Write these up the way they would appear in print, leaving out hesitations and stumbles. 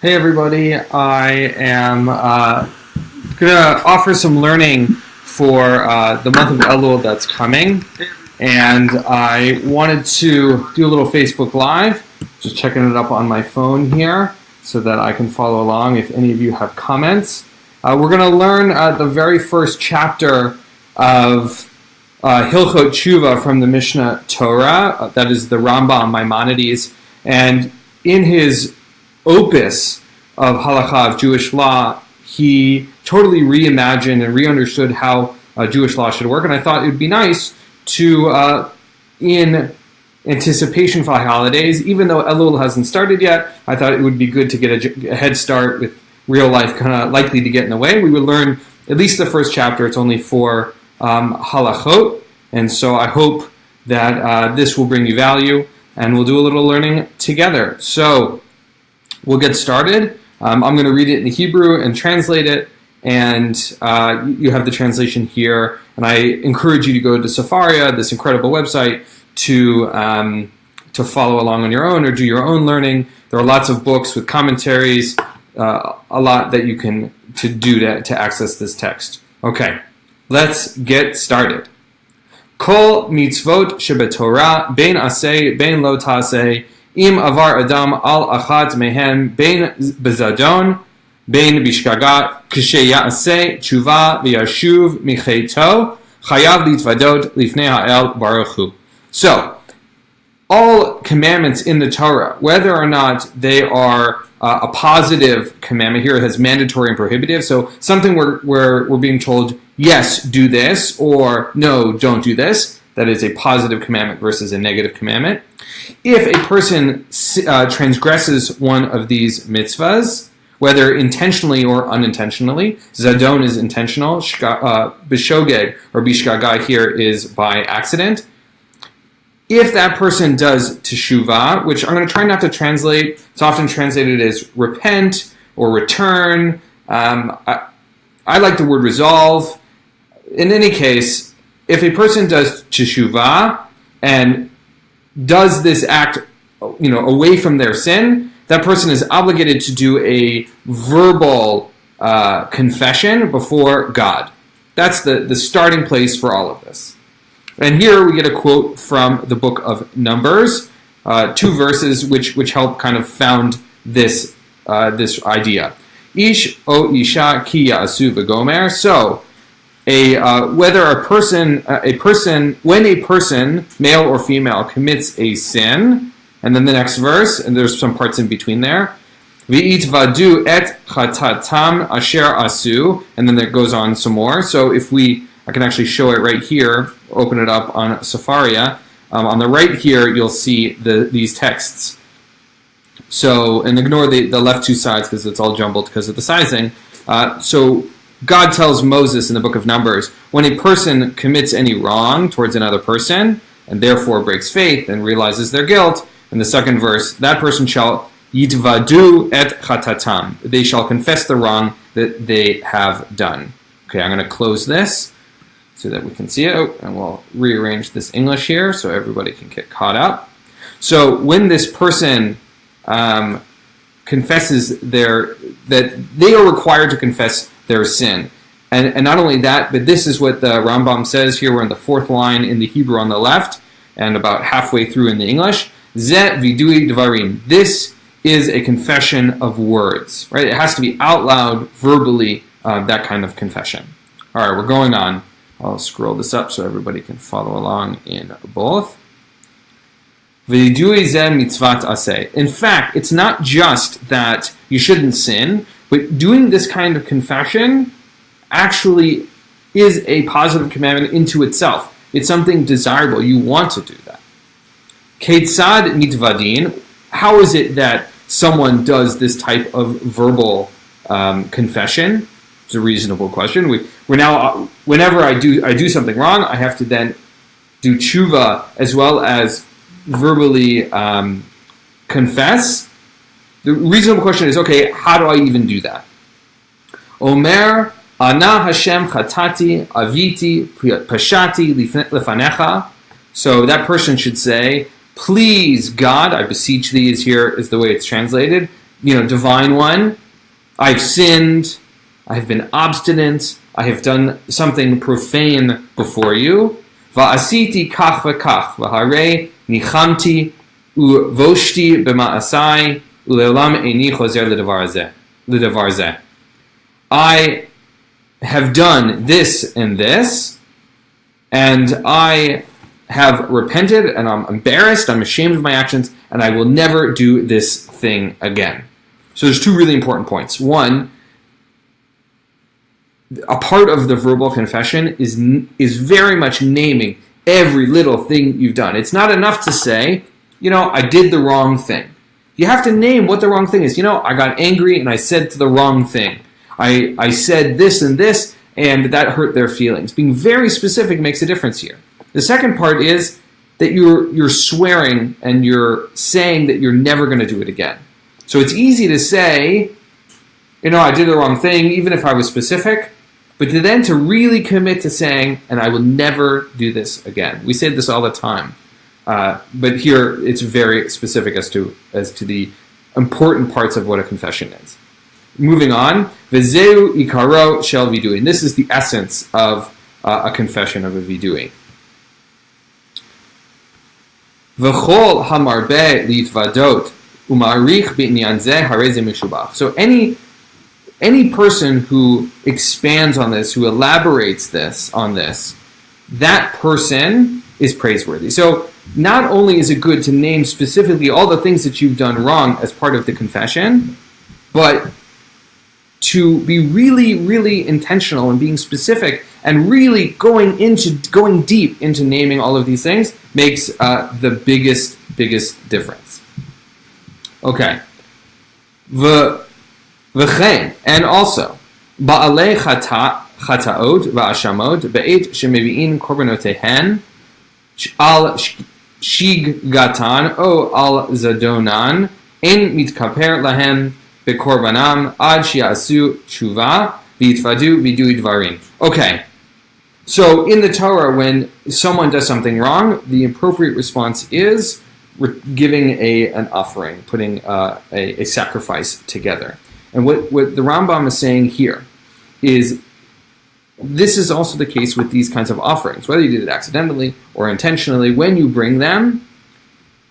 Hey everybody, I am going to offer some learning for the month of Elul that's coming, and I wanted to do a little Facebook Live, just checking it up on my phone here so that I can follow along if any of you have comments. We're going to learn the very first chapter of Hilchot Teshuvah from the Mishneh Torah, that is the Rambam, Maimonides, and in his opus of halakha, of Jewish law, he totally reimagined and re-understood how Jewish law should work, and I thought it would be nice to, in anticipation for the holidays, even though Elul hasn't started yet, I thought it would be good to get a head start with real life kind of likely to get in the way. We would learn at least the first chapter. It's only 4 halachot, and so I hope that this will bring you value, and we'll do a little learning together. So we'll get started. I'm going to read it in Hebrew and translate it, and you have the translation here. And I encourage you to go to Sefaria, this incredible website, to follow along on your own or do your own learning. There are lots of books with commentaries, a lot that you can do to access this text. Okay, let's get started. Kol mitzvot shebetorah, bein aseh, bein lo taseh, im avar adam al achat mehen, bein bezadon, bein bishkagat, kshe ya'aseh, teshuvah v'yashuv micheto, chayav litvadot lifnei ha'el baruch hu. So, all commandments in the Torah, whether or not they are a positive commandment, here it has mandatory and prohibitive, so something where we're being told, yes, do this, or no, don't do this, that is a positive commandment versus a negative commandment. If a person transgresses one of these mitzvahs, whether intentionally or unintentionally, zadon is intentional, bishogeg or bishkaga here is by accident. If that person does teshuvah, which I'm going to try not to translate, it's often translated as repent or return. I like the word resolve. In any case, if a person does teshuvah and does this act, away from their sin, that person is obligated to do a verbal confession before God. That's the starting place for all of this. And here we get a quote from the book of Numbers, 2 verses which help kind of found this idea. Ish o isha ki ya'asu v'gomer. So, when a person, male or female, commits a sin, and then the next verse, and there's some parts in between there, v'yitvadu et chatatam asher asu, and then it goes on some more. So I can actually show it right here, open it up on Sefaria. On the right here, you'll see these texts. So, and ignore the left 2 sides because it's all jumbled because of the sizing. So God tells Moses in the book of Numbers, when a person commits any wrong towards another person, and therefore breaks faith and realizes their guilt, in the second verse, that person shall yitvadu et chatatam. They shall confess the wrong that they have done. Okay, I'm going to close this so that we can see it, and we'll rearrange this English here so everybody can get caught up. So when this person confesses that they are required to confess their sin, and not only that, but this is what the Rambam says here. We're in the 4th line in the Hebrew on the left, and about halfway through in the English. Zeh vidui dvarim. This is a confession of words, right? It has to be out loud, verbally, that kind of confession. All right, we're going on. I'll scroll this up so everybody can follow along in both. Vidui zeh mitzvat aseh. In fact, it's not just that you shouldn't sin, but doing this kind of confession actually is a positive commandment into itself. It's something desirable. You want to do that. Ketzad mitvadin. How is it that someone does this type of verbal confession? It's a reasonable question. We're now, whenever I do something wrong, I have to then do teshuvah as well as verbally confess. The reasonable question is, okay, how do I even do that? Omer, ana Hashem chatati, aviti, pashati lefanecha. So that person should say, please, God, I beseech thee, is the way it's translated. divine one, I've sinned, I've been obstinate, I have done something profane before you. Va'asiti kach v'kach, v'harei nichamti uvoshti b'ma'asai u'le'olam eini chozer l'davar zeh. I have done this and this, and I have repented, and I'm embarrassed, I'm ashamed of my actions, and I will never do this thing again. So there's two really important points. One, a part of the verbal confession is very much naming every little thing you've done. It's not enough to say, I did the wrong thing. You have to name what the wrong thing is. I got angry and I said the wrong thing. I said this and this, and that hurt their feelings. Being very specific makes a difference here. The second part is that you're swearing and you're saying that you're never going to do it again. So it's easy to say, I did the wrong thing, even if I was specific, but to really commit to saying, and I will never do this again. We say this all the time, but here it's very specific as to the important parts of what a confession is. Moving on, V'zeu ikaro shel vidui. And this is the essence of a confession of a vidui. V'chol hamarbe litvadot umarich b'inyan zeh harei zeh mishubach. So any person who expands on this, who elaborates on this, that person is praiseworthy. So not only is it good to name specifically all the things that you've done wrong as part of the confession, but to be really, really intentional and being specific and really going deep into naming all of these things makes the biggest difference. Okay. V'chein, and also, ba'alei chataot va'ashamot be'et shemevi'in korbanotehen al shigatan o al zadonan en mitkaper lahem bekorbanam ad shi'asu teshuvah v'yitvadu vidui dvarim. Okay, so in the Torah, when someone does something wrong, the appropriate response is giving an offering, putting a sacrifice together. And what the Rambam is saying here is this is also the case with these kinds of offerings. Whether you did it accidentally or intentionally, when you bring them,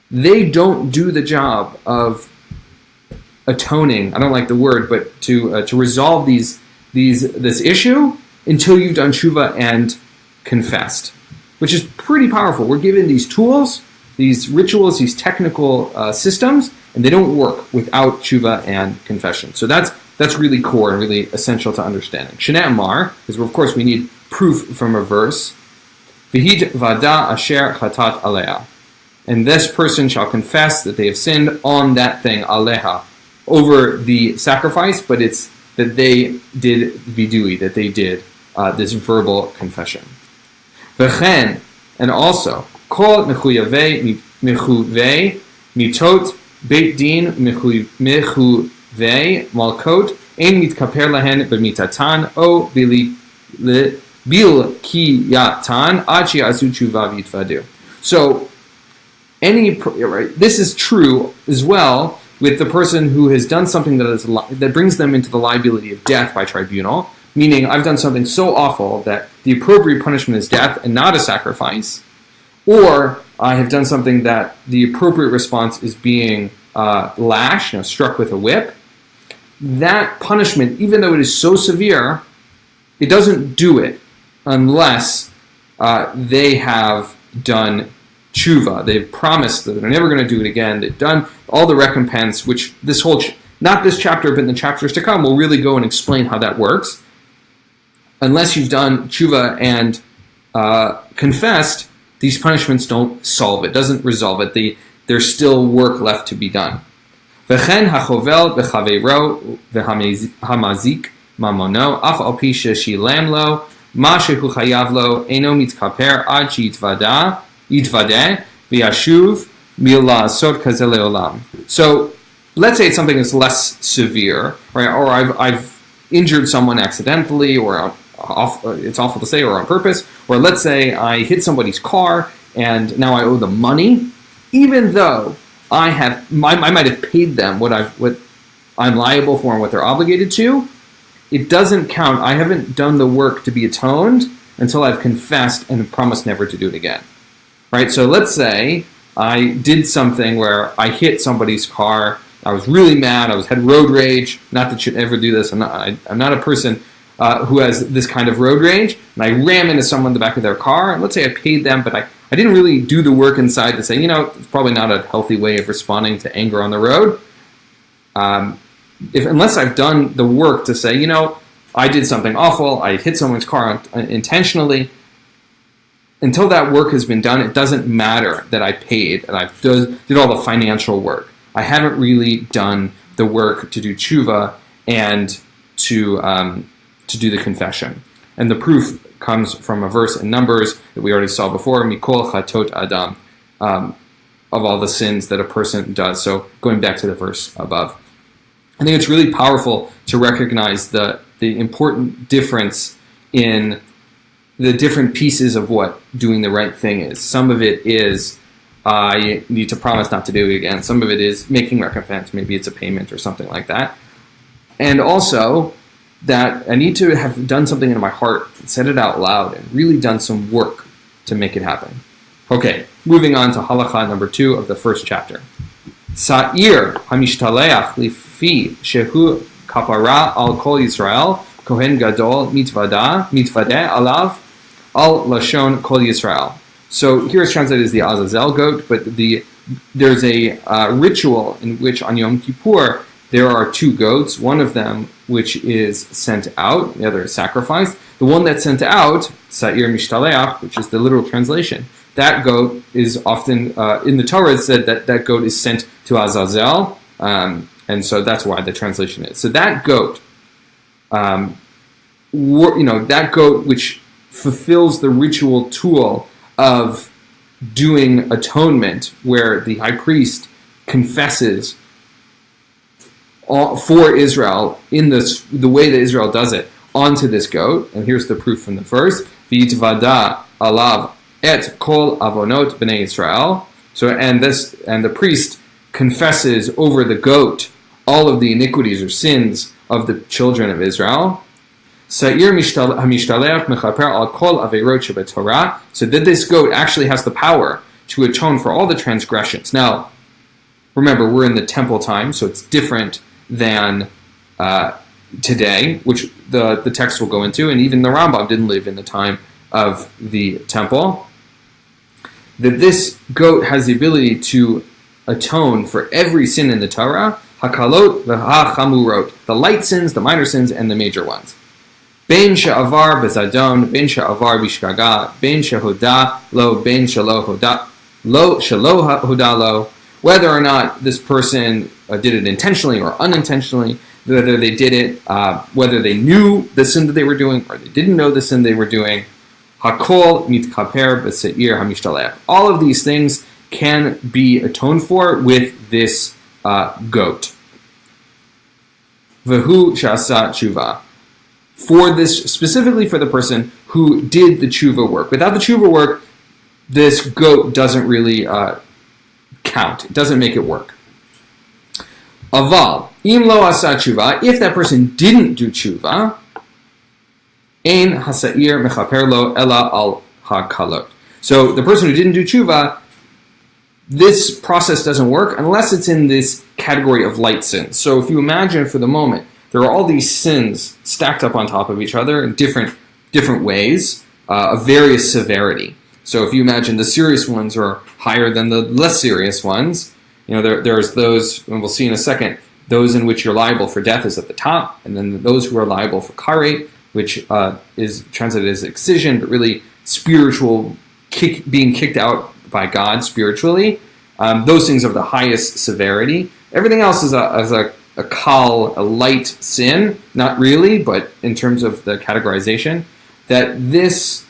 they don't do the job of atoning. I don't like the word, but to resolve this issue until you've done teshuvah and confessed, which is pretty powerful. We're given these tools, these rituals, these technical systems, and they don't work without teshuvah and confession. So that's really core and really essential to understanding. Shnei Amar, because of course we need proof from a verse. V'hid vada asher chatat aleha. And this person shall confess that they have sinned on that thing, aleha, over the sacrifice, but it's that they did vidui, that they did this verbal confession. V'chen, and also, kol mechuyavei mitot beit din mechuyavei malkot ein mitkaper lahen b'mitatan o bil kiyatan ad she'asu teshuvah v'yitvadu. So, this is true as well with the person who has done something that brings them into the liability of death by tribunal, meaning I've done something so awful that the appropriate punishment is death and not a sacrifice, or I have done something that the appropriate response is being lashed, struck with a whip. That punishment, even though it is so severe, it doesn't do it unless they have done teshuvah. They've promised that they're never going to do it again. They've done all the recompense, which this whole, not this chapter, but in the chapters to come, will really go and explain how that works. Unless you've done teshuvah and confessed, these punishments don't solve it, doesn't resolve it. There's still work left to be done. V'chen hachovel v'chaveiro v'hamazik mamono af al pi sheshilem lo ma shehu chayav lo eno mitkaper ad sheyitvadeh v'yashuv mila'asot kazeh le'olam. So let's say it's something that's less severe, right? Or I've injured someone accidentally, or it's awful to say, or on purpose. Or let's say I hit somebody's car and now I owe them money, even though I might have paid them what I'm liable for and what they're obligated to, it doesn't count. I haven't done the work to be atoned until I've confessed and promised never to do it again. Right? So let's say I did something where I hit somebody's car. I was really mad. Had road rage. Not that you should ever do this. I'm not a person who has this kind of road rage. And I ram into someone in the back of their car. And let's say I paid them, but I didn't really do the work inside to say, it's probably not a healthy way of responding to anger on the road. Unless I've done the work to say, I did something awful. I hit someone's car intentionally. Until that work has been done, it doesn't matter that I paid and I did all the financial work. I haven't really done the work to do teshuvah and to do the confession. And the proof comes from a verse in Numbers that we already saw before, Mikol Chatot Adam, of all the sins that a person does. So going back to the verse above. I think it's really powerful to recognize the important difference in the different pieces of what doing the right thing is. Some of it is I need to promise not to do it again. Some of it is making recompense. Maybe it's a payment or something like that. And also that I need to have done something in my heart, said it out loud, and really done some work to make it happen. Okay, moving on to halakha number 2 of the first chapter. Sa'ir hamishtalech lifi shehu kapara al kol Yisrael kohen gadol mitvadeh alav al lashon kol Yisrael. So here it's translated as the Azazel goat, but there's a ritual in which on Yom Kippur there are 2 goats, one of them which is sent out, the other is sacrificed. The one that's sent out, Sa'ir Mishtaleach, which is the literal translation, that goat is often, in the Torah it said that goat is sent to Azazel, and so that's why the translation is. So that goat, that goat which fulfills the ritual tool of doing atonement, where the high priest confesses for Israel in the way that Israel does it onto this goat. And here's the proof from the verse: V'itvada alav et kol avonot b'nei Israel. So and the priest confesses over the goat all of the iniquities or sins of the children of Israel. Sa'ir hamishtalech mechaper al kol averot shebetorah. So that this goat actually has the power to atone for all the transgressions. Now, remember, we're in the temple time, so it's different than today, which the text will go into, and even the Rambam didn't live in the time of the temple. That this goat has the ability to atone for every sin in the Torah, hakalot v'hachamurot, the light sins, the minor sins, and the major ones. Ben she'avar bezadon, ben she'avar bishkaga, ben she'hoda lo, ben shelo hoda lo, whether or not this person did it intentionally or unintentionally, whether they did it, whether they knew the sin that they were doing or they didn't know the sin they were doing. Hakol mitkaper b'se'ir hamishtalech. All of these things can be atoned for with this goat. V'hu sha'asa teshuvah. For this, specifically for the person who did the teshuvah work. Without the teshuvah work, this goat doesn't really count. It doesn't make it work. Aval, im lo asa teshuvah, if that person didn't do teshuvah, ein hasa'ir mechaper lo ela al hakalot. So the person who didn't do teshuvah, this process doesn't work unless it's in this category of light sins. So if you imagine for the moment, there are all these sins stacked up on top of each other in different ways of various severity. So if you imagine the serious ones are higher than the less serious ones, there's those, and we'll see in a second, those in which you're liable for death is at the top, and then those who are liable for karet, which is translated as excision, but really spiritual, being kicked out by God spiritually. Those things are the highest severity. Everything else is a kal, a light sin, not really, but in terms of the categorization, that this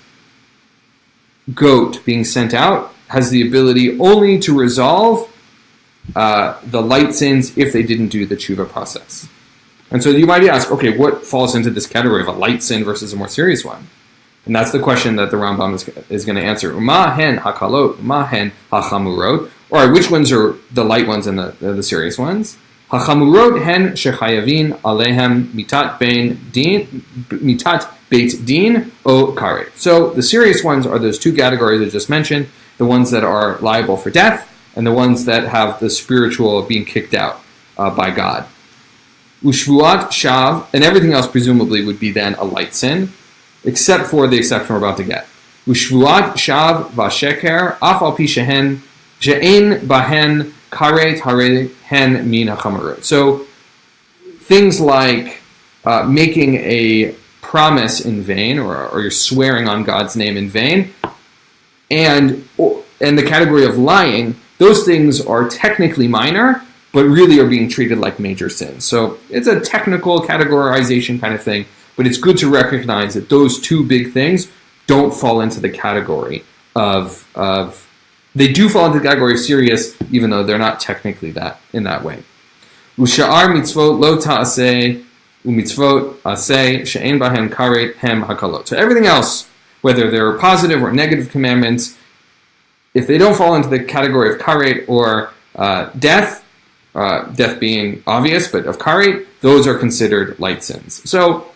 goat being sent out has the ability only to resolve the light sins if they didn't do the teshuvah process. And so you might ask, okay, what falls into this category of a light sin versus a more serious one? And that's the question that the Rambam is going to answer. Mahen hakalot, mahen hachamurot. All right, which ones are the light ones and the serious ones? Hachamurot hen shechayavin alehem mitat beit din o karet. So the serious ones are those two categories I just mentioned, the ones that are liable for death and the ones that have the spiritual being kicked out by God. Ushvuat shav, and everything else presumably would be then a light sin, except for the exception we're about to get. Ushvuat shav vasheker af al pi shehen she'ein bahen karet hare hen min hachamurot. So things like making a promise in vain, or you're swearing on God's name in vain, and the category of lying, those things are technically minor, but really are being treated like major sins. So it's a technical categorization kind of thing, but it's good to recognize that those two big things don't fall into the category of they do fall into the category of serious, even though they're not technically that in that way. Usha'ar mitzvot lo ta'aseh u'mitzvot aseh she'en bahem karet hem hakalot. So everything else, whether they're positive or negative commandments, if they don't fall into the category of karet or death being obvious, but of karet, those are considered light sins. So,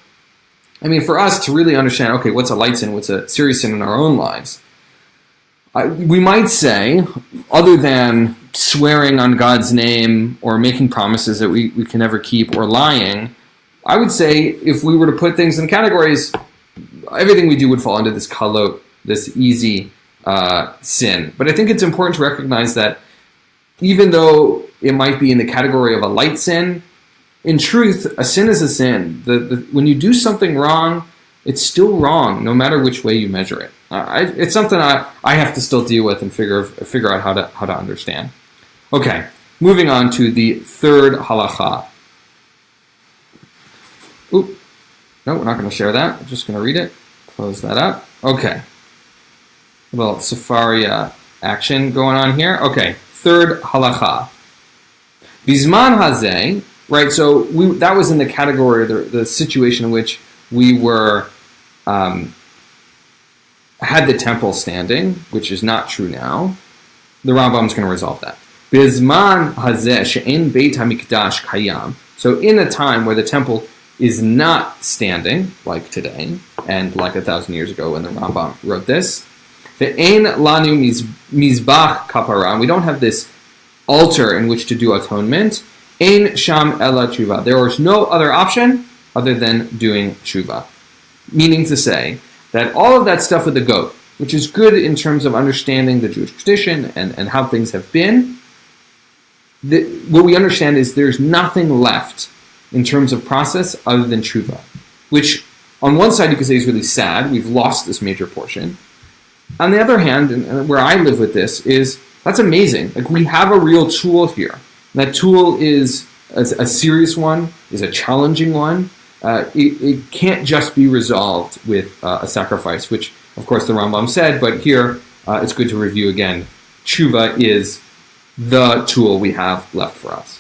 I mean, for us to really understand, okay, what's a light sin, what's a serious sin in our own lives, we might say, other than swearing on God's name or making promises that we can never keep or lying, I would say if we were to put things in categories, everything we do would fall into this kalot, this easy sin. But I think it's important to recognize that even though it might be in the category of a light sin, in truth, a sin is a sin. When you do something wrong, it's still wrong, no matter which way you measure it. It's something I have to still deal with and figure out how to understand. Okay, moving on to the third halacha. Oop, no, we're not going to share that. I'm just going to read it. Close that up. Okay. A little Safari action going on here. Okay, third halacha. Bizman hazeh, right? So that was in the category, the situation in which we were had the temple standing, which is not true now. The Rambam is going to resolve that. Bizman hazeh she'en beit hamikdash kayam. So in a time where the temple is not standing, like today, and like 1,000 years ago when the Rambam wrote this, ve'en lanu mizbach kapara, we don't have this altar in which to do atonement. Ein sham ela teshuvah. There is no other option other than doing teshuvah. Meaning to say that all of that stuff with the goat, which is good in terms of understanding the Jewish tradition and how things have been, what we understand is there's nothing left in terms of process other than teshuvah, which on one side you could say is really sad. We've lost this major portion. On the other hand, and where I live with this, is that's amazing. Like, we have a real tool here. That tool is a serious one, is a challenging one. It can't just be resolved with a sacrifice, which, of course, the Rambam said, but here it's good to review again. Teshuvah is the tool we have left for us.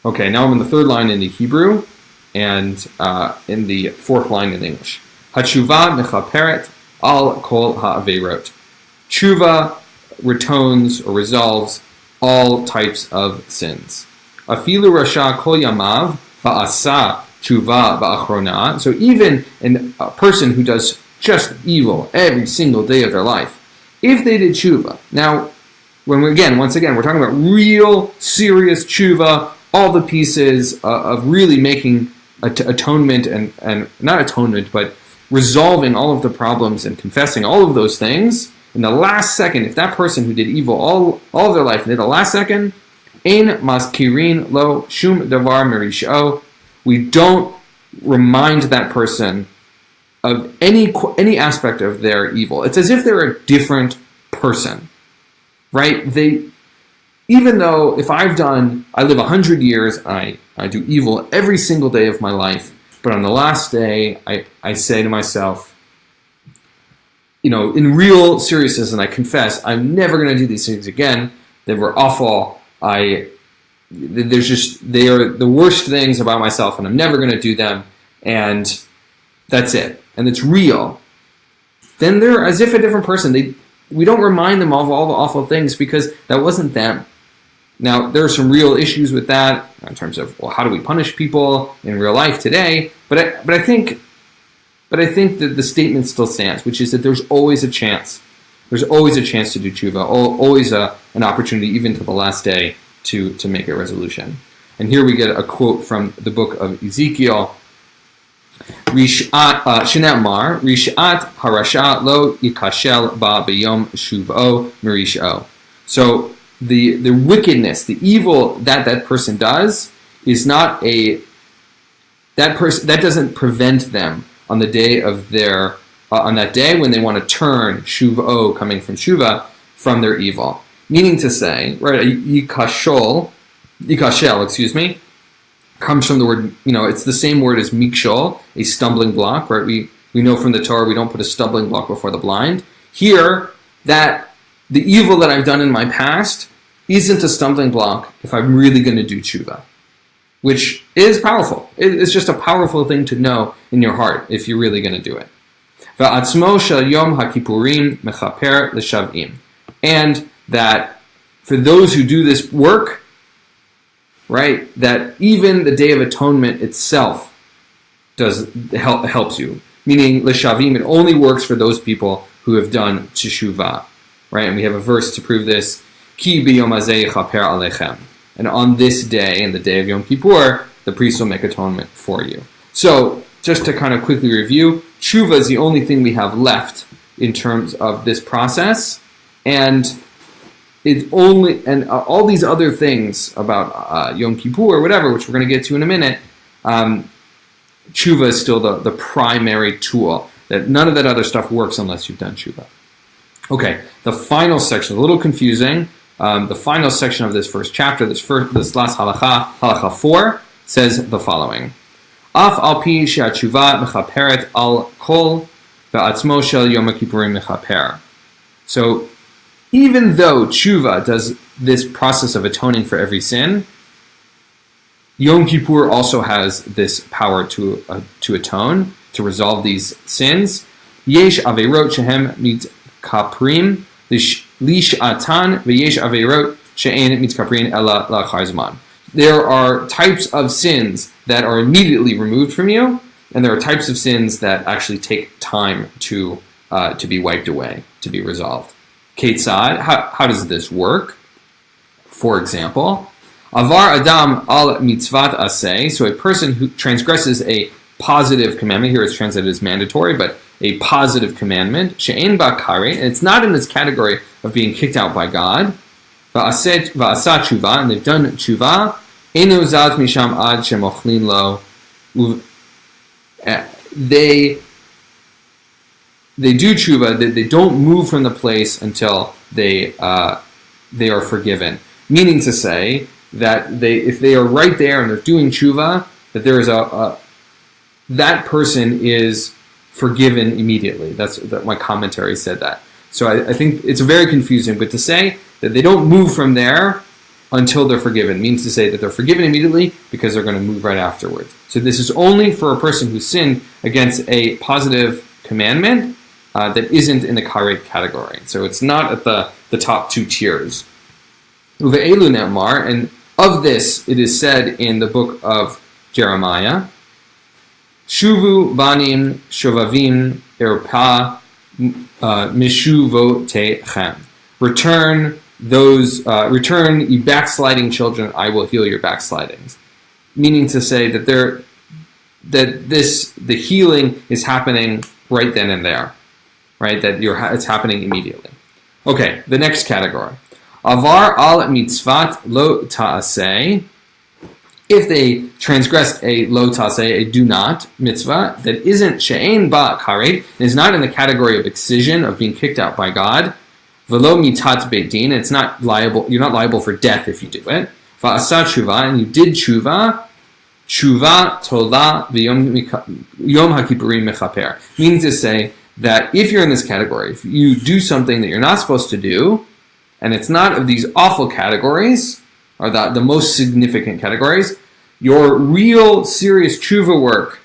Okay, now I'm in the third line in the Hebrew and in the fourth line in English. Hatshuvah mechaperet al kol ha'aveirot. Teshuvah retones or resolves all types of sins. Afilu rasha kol yamav va'asa teshuvah ba'achrona. So even a person who does just evil every single day of their life, if they did teshuvah. Now, once again, we're talking about real, serious teshuvah, all the pieces of really making atonement and not atonement, but resolving all of the problems and confessing all of those things. In the last second, if that person who did evil all of their life, in the last second, ein maskirin lo shum davar merisho, we don't remind that person of any aspect of their evil. It's as if they're a different person, right? Even though if I live 100 years, I do evil every single day of my life, but on the last day, I say to myself, in real seriousness, and I confess, I'm never going to do these things again. They were awful. They are the worst things about myself, and I'm never going to do them, and that's it. And it's real. Then they're as if a different person. We don't remind them of all the awful things because that wasn't them. Now, there are some real issues with that in terms of, well, how do we punish people in real life today? But I think that the statement still stands, which is that there's always a chance. There's always a chance to do tshuva, always an opportunity, even to the last day, to make a resolution. And here we get a quote from the book of Ezekiel. Shnei Rishat harasha lo yikashel ba b'yom shuv'o merish'o. So the wickedness, the evil that person does is not that doesn't prevent them on the day of their on that day when they want to turn shuv'o, coming from shuva, from their evil. Meaning to say, right, yikashel, comes from the word, it's the same word as mikshol, a stumbling block, right? We know from the Torah we don't put a stumbling block before the blind. Here, that the evil that I've done in my past isn't a stumbling block if I'm really going to do tshuva, which is powerful. It's just a powerful thing to know in your heart if you're really going to do it. Va'atzmo shel yom ha'kippurim mechaper l'shavim. And that for those who do this work, right, that even the Day of Atonement itself helps you. Meaning, l'shavim, it only works for those people who have done teshuvah, right? And we have a verse to prove this. Ki b'yom hazeh yechaper alechem. And on this day, in the day of Yom Kippur, the priest will make atonement for you. So, just to kind of quickly review, teshuvah is the only thing we have left in terms of this process, and it's only, and all these other things about Yom Kippur or whatever, which we're going to get to in a minute, teshuvah is still the primary tool. That none of that other stuff works unless you've done teshuvah. Okay, the final section, a little confusing. The final section of this first chapter, this last halacha 4, says the following: Af al pi she'atshuvah mechaperet al kol ve'atzmo shel Yom Kippurim mechaper. So, even though tshuva does this process of atoning for every sin, Yom Kippur also has this power to atone, to resolve these sins. Yesh averot shehem mitkaprim lish'atan v'yesh averot she'en mitkaprim ela la'achar zman. There are types of sins that are immediately removed from you, and there are types of sins that actually take time to be wiped away, to be resolved. Ketzad, how does this work? For example, avar adam al mitzvat aseh, so a person who transgresses a positive commandment, here it's translated as mandatory, but a positive commandment, she'en ba kare, and it's not in this category of being kicked out by God, va'asat tshuva, and they've done tshuva, enu zaz misham ad shemochlin lo, they do tshuva, they don't move from the place until they are forgiven. Meaning to say that if they are right there and they're doing tshuva, that there is that person is forgiven immediately. That my commentary said that. So I think it's very confusing, but to say that they don't move from there until they're forgiven means to say that they're forgiven immediately because they're going to move right afterwards. So this is only for a person who sinned against a positive commandment that isn't in the karet category. So it's not at the top two tiers. Uve'elu ne'amar, and of this it is said in the book of Jeremiah, Shuvu banim shovavim erpa mishuvotechem. Return ye backsliding children, I will heal your backslidings. Meaning to say that the healing is happening right then and there. Right, that it's happening immediately. Okay, the next category. Avar al mitzvat lo ta'aseh. If they transgress a lo ta'aseh, a do not mitzvah, that isn't she'en ba karet, and is not in the category of excision, of being kicked out by God, velo mitat beit din, it's not liable, you're not liable for death if you do it. Va'asa tshuva, and you did tshuva tola v'yom ha'kippurim mechaper. Meaning to say that if you're in this category, if you do something that you're not supposed to do, and it's not of these awful categories, or the most significant categories, your real serious tshuva work,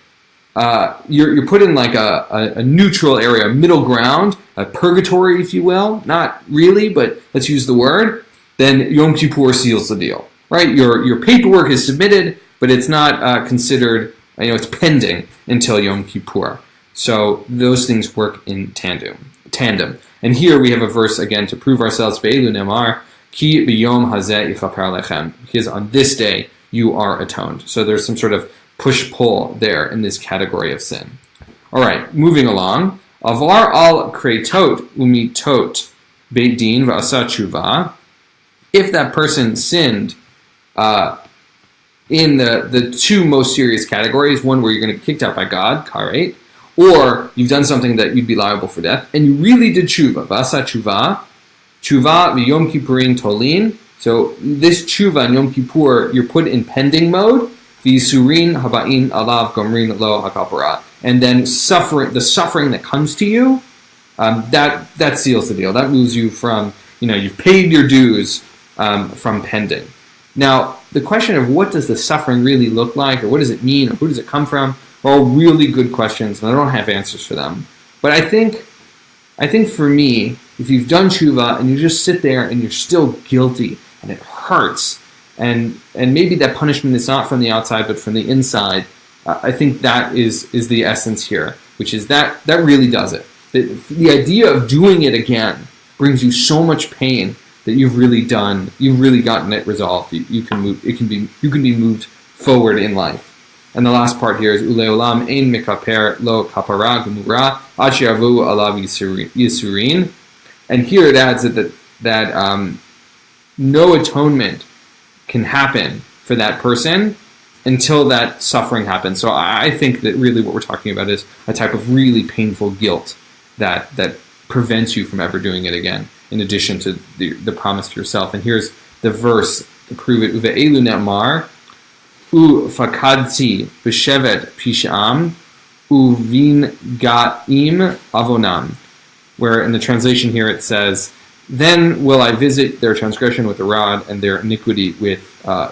you're put in like a neutral area, a middle ground, a purgatory, if you will. Not really, but let's use the word. then Yom Kippur seals the deal, right? Your paperwork is submitted, but it's not considered, it's pending until Yom Kippur. So those things work in tandem. And here we have a verse again to prove ourselves. Be'elu nemar ki b'yom hazeh yichaper lechem, because on this day you are atoned. So there's some sort of push-pull there in this category of sin. All right, moving along. Avar al kreitot umitot beit din v'asa teshuvah. If that person sinned in the two most serious categories, one where you're going to be kicked out by God, karet, or you've done something that you'd be liable for death, and you really did teshuvah, v'asa teshuvah v'yom kippurin tolin. So this teshuvah and Yom Kippur, you're put in pending mode, v'yisurin haba'in alav gomrin lo hakapara, and then the suffering that comes to you, that seals the deal. That moves you from, you've paid your dues from pending. Now, the question of what does the suffering really look like, or what does it mean, or who does it come from, are all really good questions, and I don't have answers for them. But I think for me, if you've done teshuvah and you just sit there and you're still guilty and it hurts, and maybe that punishment is not from the outside but from the inside, I think that is the essence here, which is that really does it. The idea of doing it again brings you so much pain that you've really gotten it resolved. You can be moved forward in life. And the last part here is uleolam ein mekaper lo kapara gemura ad she'avu alav yisurin. And here it adds that no atonement can happen for that person until that suffering happens. So I think that really what we're talking about is a type of really painful guilt that prevents you from ever doing it again, in addition to the promise to yourself. And here's the verse to prove it. Uve'elu ne'mar fakadti b'shevet pisham uvin ga'im avonam, where in the translation here it says, then will I visit their transgression with a rod and their iniquity with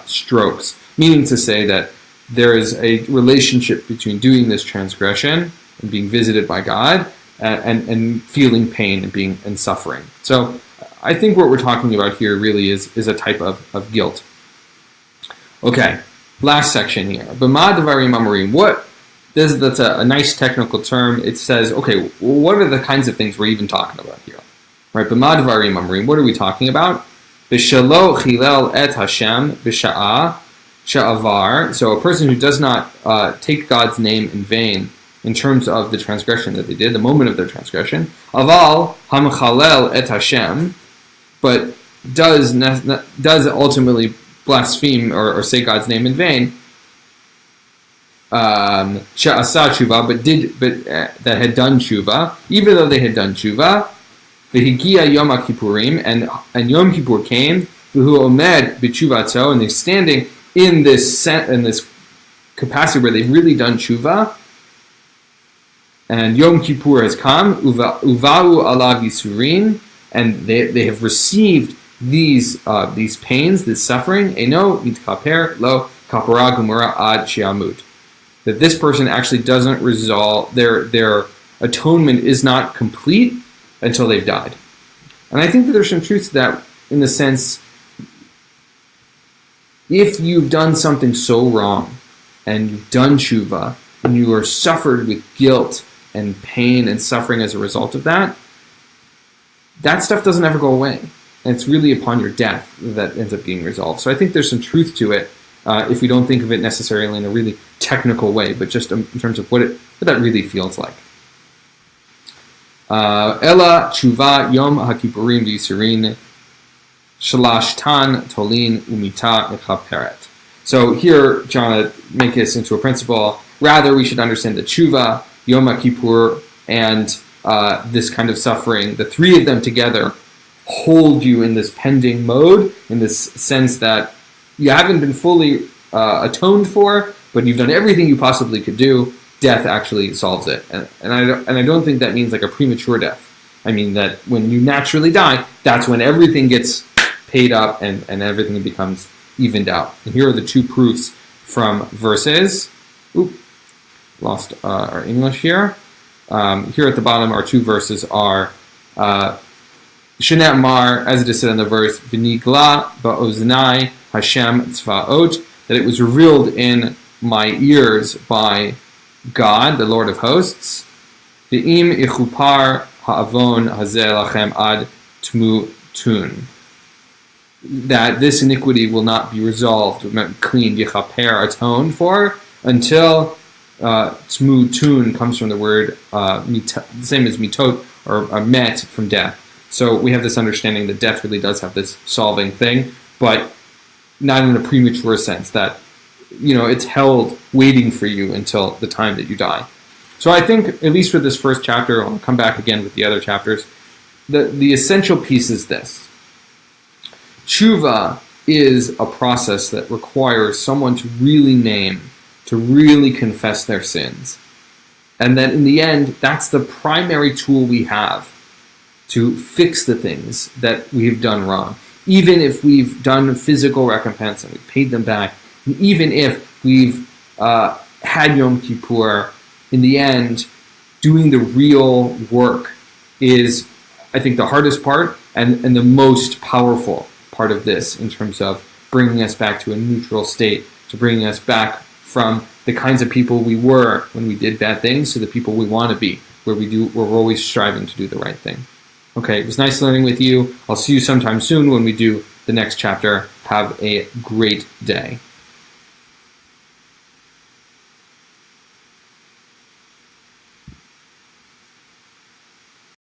strokes, meaning to say that there is a relationship between doing this transgression and being visited by God and feeling pain and suffering. So I think what we're talking about here really is a type of guilt. Okay, last section here. B'ma devarim amorim. That's a nice technical term. It says, okay, what are the kinds of things we're even talking about here? Right, b'ma devarim amorim. What are we talking about? B'shelo chilel et Hashem b'sha'a sha'avar. So a person who does not take God's name in vain in terms of the transgression that they did, the moment of their transgression. Aval hamchalel et Hashem, but does ultimately blaspheme or say God's name in vain. Sha'asa teshuvah, but that had done teshuvah, even though they had done teshuvah. V'higia Yom Kippurim, and Yom Kippur came. V'hu omed b'tshuvato, and they're standing in this capacity where they've really done teshuvah. And Yom Kippur has come. Uva'u alav yisurin, and they have received these pains, this suffering. Eno mitkaper lo kapara gemura ad she'amut. That this person actually doesn't resolve, their atonement is not complete until they've died. And I think that there's some truth to that, in the sense, if you've done something so wrong and you've done teshuvah and you are suffered with guilt and pain and suffering as a result of that stuff doesn't ever go away. And it's really upon your death that ends up being resolved. So I think there's some truth to it, if we don't think of it necessarily in a really technical way, but just in terms of what that really feels like. Ela tshuva yom hakippurim v'yisurin shalashtan tolin umita mechaperet. So here, John, make this into a principle. Rather, we should understand that tshuva, Yom Kippur, and this kind of suffering, the three of them together, hold you in this pending mode, in this sense that you haven't been fully atoned for, but you've done everything you possibly could do. Death actually solves it, and I don't think that means like a premature death. I mean that when you naturally die, that's when everything gets paid up and everything becomes evened out. And here are the two proofs from verses. Lost our English here. Here at the bottom, our two verses are Shenamar, as it is said in the verse, V'nigla ba'oznai Hashem tzvaot, that it was revealed in my ears by God, the Lord of hosts. Ve'im ichupar ha'avon hazeh lachem ad tmutun, that this iniquity will not be resolved, cleaned, yichaper, atoned for, until tmutun comes from the word the same as mitot, or met, from death. So we have this understanding that death really does have this solving thing, but not in a premature sense, that it's held waiting for you until the time that you die. So I think, at least for this first chapter, I'll come back again with the other chapters, the essential piece is this. Teshuvah is a process that requires someone to really name, to really confess their sins. And that in the end, that's the primary tool we have to fix the things that we've done wrong. Even if we've done physical recompense and we've paid them back, and even if we've had Yom Kippur, in the end, doing the real work is, I think, the hardest part and the most powerful part of this, in terms of bringing us back to a neutral state, to bringing us back from the kinds of people we were when we did bad things to the people we want to be, where we're always striving to do the right thing. Okay, it was nice learning with you. I'll see you sometime soon when we do the next chapter. Have a great day.